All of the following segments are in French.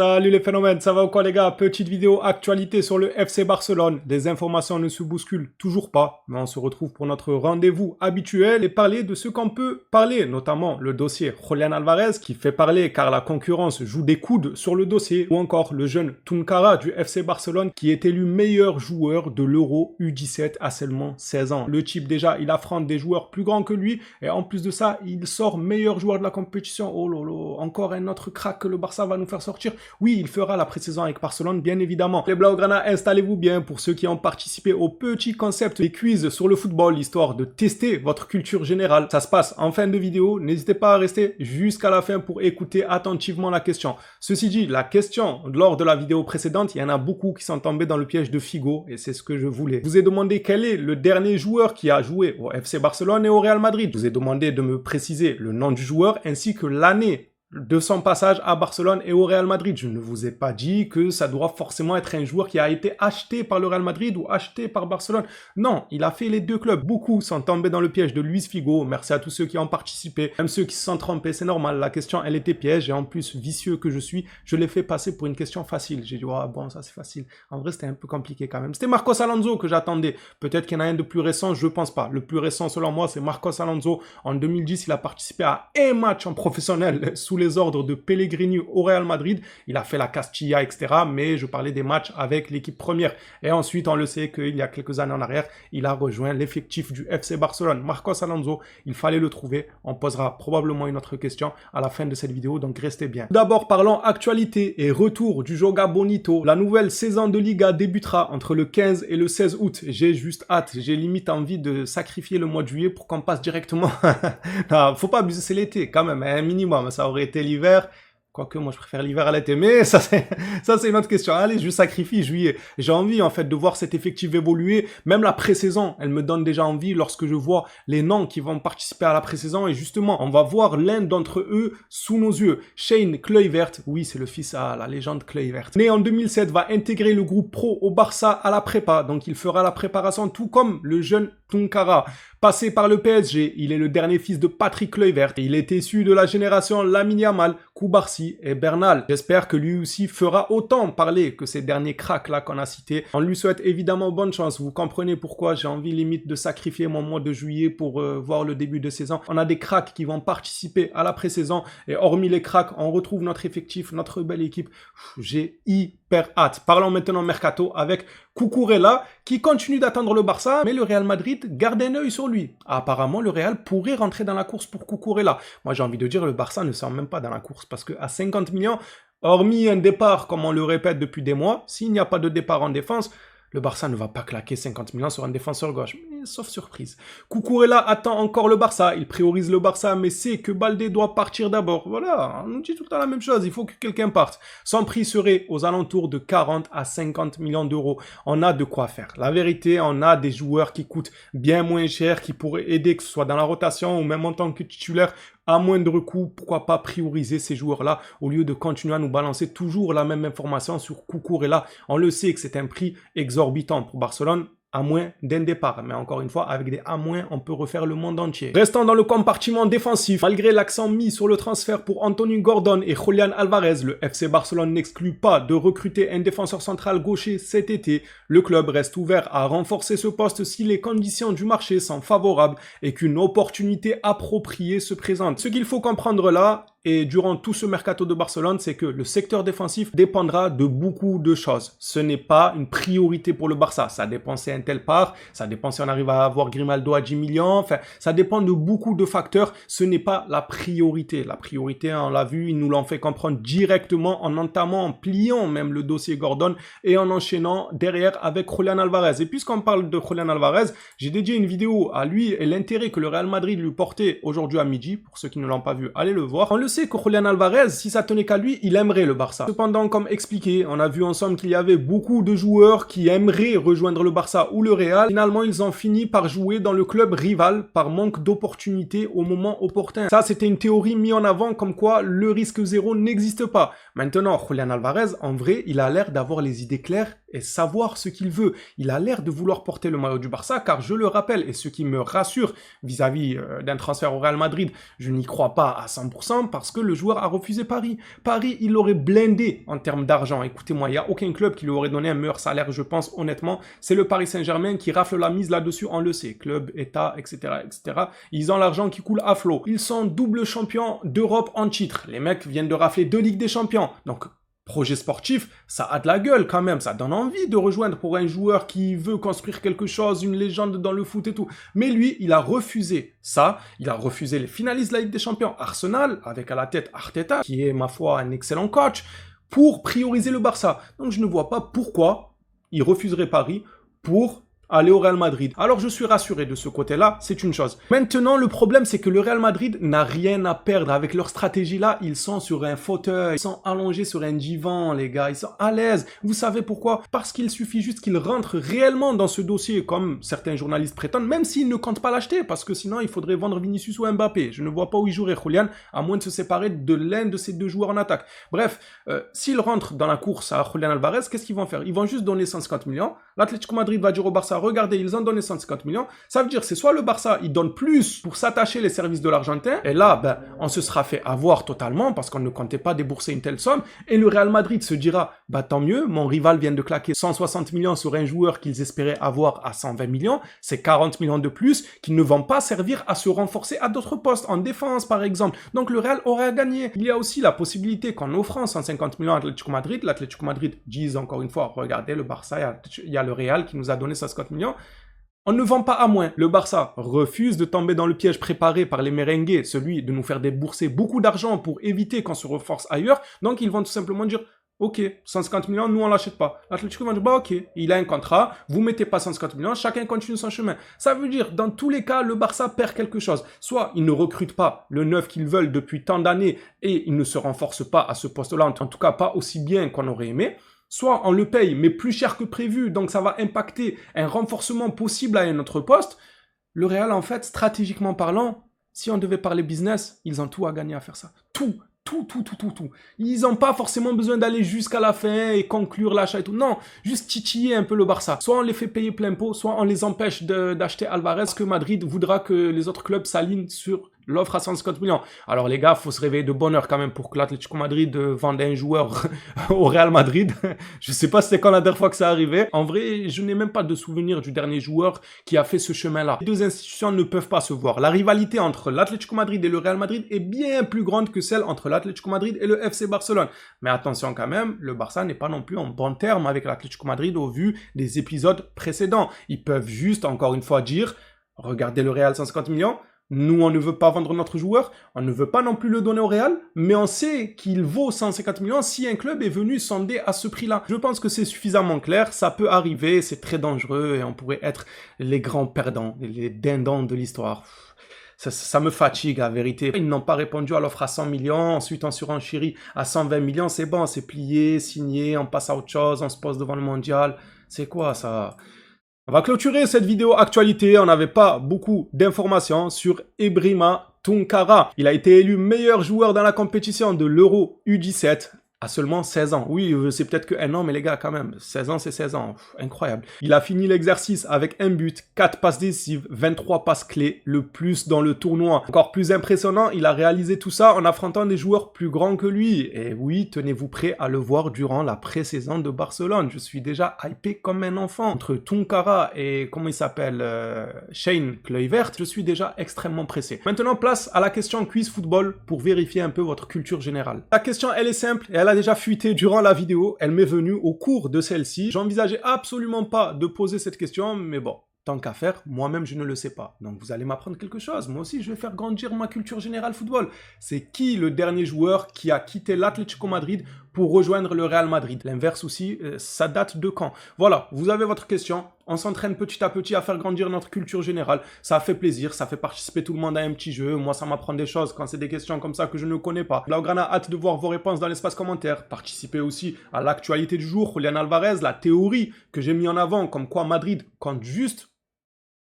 Salut les phénomènes, ça va ou quoi les gars? Petite vidéo actualité sur le FC Barcelone. Des informations ne se bousculent toujours pas, mais on se retrouve pour notre rendez-vous habituel et parler de ce qu'on peut parler, notamment le dossier Julián Álvarez qui fait parler car la concurrence joue des coudes sur le dossier, ou encore le jeune Tounkara du FC Barcelone qui est élu meilleur joueur de l'Euro U17 à seulement 16 ans. Le type déjà, il affronte des joueurs plus grands que lui et en plus de ça, il sort meilleur joueur de la compétition. Oh lolo, encore un autre crack que le Barça va nous faire sortir. Oui, il fera la pré-saison avec Barcelone, bien évidemment. Les Blaugrana, installez-vous bien pour ceux qui ont participé au petit concept des quiz sur le football, histoire de tester votre culture générale. Ça se passe en fin de vidéo. N'hésitez pas à rester jusqu'à la fin pour écouter attentivement la question. Ceci dit, la question, lors de la vidéo précédente, il y en a beaucoup qui sont tombés dans le piège de Figo, et c'est ce que je voulais. Je vous ai demandé quel est le dernier joueur qui a joué au FC Barcelone et au Real Madrid. Je vous ai demandé de me préciser le nom du joueur ainsi que l'année de son passage à Barcelone et au Real Madrid. Je ne vous ai pas dit que ça doit forcément être un joueur qui a été acheté par le Real Madrid ou acheté par Barcelone. Non, il a fait les deux clubs. Beaucoup sont tombés dans le piège de Luis Figo. Merci à tous ceux qui ont participé, même ceux qui se sont trompés, c'est normal. La question, elle était piège et en plus, vicieux que je suis, je l'ai fait passer pour une question facile. J'ai dit, oh, bon, ça c'est facile. En vrai, c'était un peu compliqué quand même. C'était Marcos Alonso que j'attendais. Peut-être qu'il y en a un de plus récent, je pense pas. Le plus récent, selon moi, c'est Marcos Alonso. En 2010, il a participé à un match en professionnel sous les ordres de Pellegrini au Real Madrid. Il a fait la Castilla, etc. Mais je parlais des matchs avec l'équipe première. Et ensuite, on le sait qu'il y a quelques années en arrière, il a rejoint l'effectif du FC Barcelone. Marcos Alonso, il fallait le trouver. On posera probablement une autre question à la fin de cette vidéo, donc restez bien. D'abord, parlons actualité et retour du Joga Bonito. La nouvelle saison de Liga débutera entre le 15 et le 16 août. J'ai juste hâte. J'ai limite envie de sacrifier le mois de juillet pour qu'on passe directement. Non, faut pas abuser, c'est l'été quand même, un minimum. Ça aurait été l'hiver. Quoique, moi, je préfère l'hiver à l'été. Mais ça, c'est une autre question. Allez, je sacrifie juillet. J'ai envie, en fait, de voir cet effectif évoluer. Même la pré-saison, elle me donne déjà envie lorsque je vois les noms qui vont participer à la pré-saison. Et justement, on va voir l'un d'entre eux sous nos yeux. Shane Kluivert. Oui, c'est le fils à la légende Kluivert. Né en 2007, va intégrer le groupe pro au Barça à la prépa. Donc, il fera la préparation tout comme le jeune Tounkara. Passé par le PSG, il est le dernier fils de Patrick Kluivert. Il est issu de la génération Lamine Yamal, Koubarsi et Bernal. J'espère que lui aussi fera autant parler que ces derniers cracks là qu'on a cités. On lui souhaite évidemment bonne chance. Vous comprenez pourquoi j'ai envie limite de sacrifier mon mois de juillet pour voir le début de saison. On a des cracks qui vont participer à la pré-saison et hormis les cracks, on retrouve notre effectif, notre belle équipe. J'ai hyper hâte. Parlons maintenant mercato avec Cucurella qui continue d'attendre le Barça, mais le Real Madrid garde un œil sur lui. Apparemment, le Real pourrait rentrer dans la course pour Cucurella. Moi, j'ai envie de dire, le Barça ne sort même pas dans la course parce qu'à 50 millions, hormis un départ, comme on le répète depuis des mois, s'il n'y a pas de départ en défense, le Barça ne va pas claquer 50 millions sur un défenseur gauche, mais sauf surprise. Cucurella attend encore le Barça, il priorise le Barça, mais sait que Baldé doit partir d'abord. Voilà, on nous dit tout le temps la même chose, il faut que quelqu'un parte. Son prix serait aux alentours de 40 à 50 millions d'euros. On a de quoi faire. La vérité, on a des joueurs qui coûtent bien moins cher, qui pourraient aider, que ce soit dans la rotation ou même en tant que titulaire, à moindre coût. Pourquoi pas prioriser ces joueurs-là au lieu de continuer à nous balancer toujours la même information sur Cucurella. On le sait que c'est un prix exorbitant pour Barcelone, à moins d'un départ. Mais encore une fois, avec des à moins, on peut refaire le monde entier. Restant dans le compartiment défensif, malgré l'accent mis sur le transfert pour Anthony Gordon et Julián Álvarez, le FC Barcelone n'exclut pas de recruter un défenseur central gaucher cet été. Le club reste ouvert à renforcer ce poste si les conditions du marché sont favorables et qu'une opportunité appropriée se présente. Ce qu'il faut comprendre là, et durant tout ce mercato de Barcelone, c'est que le secteur défensif dépendra de beaucoup de choses. Ce n'est pas une priorité pour le Barça. Ça dépend si un tel part, ça dépend si on arrive à avoir Grimaldo à 10 millions, enfin, ça dépend de beaucoup de facteurs. Ce n'est pas la priorité. La priorité, on l'a vu, ils nous l'ont fait comprendre directement en entamant, en pliant même le dossier Gordon et en enchaînant derrière avec Julián Álvarez. Et puisqu'on parle de Julián Álvarez, j'ai dédié une vidéo à lui et l'intérêt que le Real Madrid lui portait aujourd'hui à midi. Pour ceux qui ne l'ont pas vu, allez le voir. On le sait que Julián Álvarez, si ça tenait qu'à lui, il aimerait le Barça. Cependant, comme expliqué, on a vu ensemble qu'il y avait beaucoup de joueurs qui aimeraient rejoindre le Barça ou le Real. Finalement, ils ont fini par jouer dans le club rival par manque d'opportunités au moment opportun. Ça, c'était une théorie mise en avant comme quoi le risque zéro n'existe pas. Maintenant, Julián Álvarez, en vrai, il a l'air d'avoir les idées claires et savoir ce qu'il veut. Il a l'air de vouloir porter le maillot du Barça, car je le rappelle, et ce qui me rassure vis-à-vis d'un transfert au Real Madrid, je n'y crois pas à 100%, parce que le joueur a refusé Paris. Paris, il l'aurait blindé en termes d'argent. Écoutez-moi, il n'y a aucun club qui lui aurait donné un meilleur salaire, je pense, honnêtement. C'est le Paris Saint-Germain qui rafle la mise là-dessus, on le sait. Club, État, etc., etc. Ils ont l'argent qui coule à flot. Ils sont double champions d'Europe en titre. Les mecs viennent de rafler 2 Ligues des Champions. Donc, projet sportif, ça a de la gueule quand même, ça donne envie de rejoindre pour un joueur qui veut construire quelque chose, une légende dans le foot et tout. Mais lui, il a refusé ça, il a refusé les finalistes de la Ligue des Champions, Arsenal, avec à la tête Arteta, qui est, ma foi, un excellent coach, pour prioriser le Barça. Donc je ne vois pas pourquoi il refuserait Paris pour aller au Real Madrid. Alors je suis rassuré de ce côté-là, c'est une chose. Maintenant, le problème, c'est que le Real Madrid n'a rien à perdre. Avec leur stratégie-là, ils sont sur un fauteuil, ils sont allongés sur un divan, les gars, ils sont à l'aise. Vous savez pourquoi? Parce qu'il suffit juste qu'ils rentrent réellement dans ce dossier, comme certains journalistes prétendent, même s'ils ne comptent pas l'acheter, parce que sinon, il faudrait vendre Vinicius ou Mbappé. Je ne vois pas où il jouerait Julian, à moins de se séparer de l'un de ces deux joueurs en attaque. Bref, s'ils rentrent dans la course à Julian Alvarez, qu'est-ce qu'ils vont faire? Ils vont juste donner 150 millions. L'Atlético Madrid va dire au Barça, regardez, ils ont donné 150 millions. Ça veut dire, c'est soit le Barça, il donne plus pour s'attacher les services de l'Argentin, et là, ben, on se sera fait avoir totalement parce qu'on ne comptait pas débourser une telle somme, et le Real Madrid se dira, bah tant mieux, mon rival vient de claquer 160 millions sur un joueur qu'ils espéraient avoir à 120 millions, c'est 40 millions de plus qui ne vont pas servir à se renforcer à d'autres postes, en défense par exemple. Donc le Real aurait gagné. Il y a aussi la possibilité qu'en offrant 150 millions à l'Atlético Madrid, l'Atlético Madrid dise encore une fois, regardez le Barça, il y a le Real qui nous a donné 150 millions, on ne vend pas à moins. Le Barça refuse de tomber dans le piège préparé par les merengues, celui de nous faire débourser beaucoup d'argent pour éviter qu'on se renforce ailleurs. Donc ils vont tout simplement dire, ok, 150 millions, nous on l'achète pas. L'Atlético va dire, bah ok, il a un contrat, vous mettez pas 150 millions, chacun continue son chemin. Ça veut dire, dans tous les cas, le Barça perd quelque chose. Soit ils ne recrutent pas le neuf qu'ils veulent depuis tant d'années et ils ne se renforcent pas à ce poste-là, en tout cas pas aussi bien qu'on aurait aimé. Soit on le paye, mais plus cher que prévu, donc ça va impacter un renforcement possible à un autre poste. Le Real, en fait, stratégiquement parlant, si on devait parler business, ils ont tout à gagner à faire ça. Tout. Ils n'ont pas forcément besoin d'aller jusqu'à la fin et conclure l'achat et tout. Non, juste titiller un peu le Barça. Soit on les fait payer plein pot, soit on les empêche d'acheter Alvarez, que Madrid voudra que les autres clubs s'alignent sur l'offre à 150 millions. Alors les gars, faut se réveiller de bonne heure quand même pour que l'Atlético Madrid vende un joueur au Real Madrid. Je sais pas c'était quand la dernière fois que ça arrivait. En vrai, je n'ai même pas de souvenir du dernier joueur qui a fait ce chemin-là. Les deux institutions ne peuvent pas se voir. La rivalité entre l'Atlético Madrid et le Real Madrid est bien plus grande que celle entre l'Atlético Madrid et le FC Barcelone. Mais attention quand même, le Barça n'est pas non plus en bon terme avec l'Atlético Madrid au vu des épisodes précédents. Ils peuvent juste, encore une fois, dire, regardez le Real 150 millions, nous, on ne veut pas vendre notre joueur, on ne veut pas non plus le donner au Real, mais on sait qu'il vaut 150 millions si un club est venu sonder à ce prix-là. Je pense que c'est suffisamment clair, ça peut arriver, c'est très dangereux et on pourrait être les grands perdants, les dindons de l'histoire. Ça me fatigue, la vérité. Ils n'ont pas répondu à l'offre à 100 millions, ensuite on surenchérit à 120 millions, c'est bon, c'est plié, signé, on passe à autre chose, on se pose devant le mondial. C'est quoi ça ? On va clôturer cette vidéo actualité. On n'avait pas beaucoup d'informations sur Ibrahima Tunkara. Il a été élu meilleur joueur dans la compétition de l'Euro U17 à seulement 16 ans. Oui, c'est peut-être que un an, mais les gars, quand même, 16 ans, c'est 16 ans. Incroyable. Il a fini l'exercice avec un but, 4 passes décisives, 23 passes clés, le plus dans le tournoi. Encore plus impressionnant, il a réalisé tout ça en affrontant des joueurs plus grands que lui. Et oui, tenez-vous prêt à le voir durant la pré-saison de Barcelone. Je suis déjà hypé comme un enfant. Entre Tunkara et, comment il s'appelle, Shane Kluivert, je suis déjà extrêmement pressé. Maintenant, place à la question quiz football pour vérifier un peu votre culture générale. La question, elle est simple et elle a déjà fuité durant la vidéo, elle m'est venue au cours de celle-ci. J'envisageais absolument pas de poser cette question, mais bon, tant qu'à faire, moi-même je ne le sais pas. Donc vous allez m'apprendre quelque chose, moi aussi je vais faire grandir ma culture générale football. C'est qui le dernier joueur qui a quitté l'Atlético Madrid pour rejoindre le Real Madrid? L'inverse aussi, ça date de quand? Voilà, vous avez votre question. On s'entraîne petit à petit à faire grandir notre culture générale. Ça fait plaisir, ça fait participer tout le monde à un petit jeu. Moi, ça m'apprend des choses quand c'est des questions comme ça que je ne connais pas. Blaugrana a hâte de voir vos réponses dans l'espace commentaire. Participez aussi à l'actualité du jour, Julian Alvarez, la théorie que j'ai mis en avant, comme quoi Madrid compte juste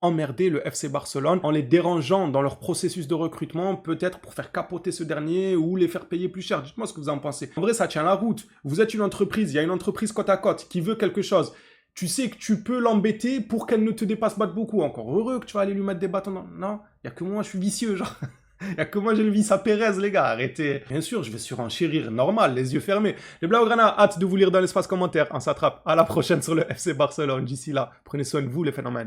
emmerder le FC Barcelone en les dérangeant dans leur processus de recrutement, peut-être pour faire capoter ce dernier ou les faire payer plus cher. Dites-moi ce que vous en pensez. En vrai, ça tient la route. Vous êtes une entreprise, il y a une entreprise côte à côte qui veut quelque chose. Tu sais que tu peux l'embêter pour qu'elle ne te dépasse pas de beaucoup. Encore heureux que tu vas aller lui mettre des bâtons dans... Non, il n'y a que moi, je suis vicieux, genre. Y a que moi j'ai le vice à Pérez, les gars, arrêtez. Bien sûr, je vais surenchérir, normal, les yeux fermés. Les Blaugrana, hâte de vous lire dans l'espace commentaire. On s'attrape à la prochaine sur le FC Barcelone. D'ici là, prenez soin de vous, les phénomènes.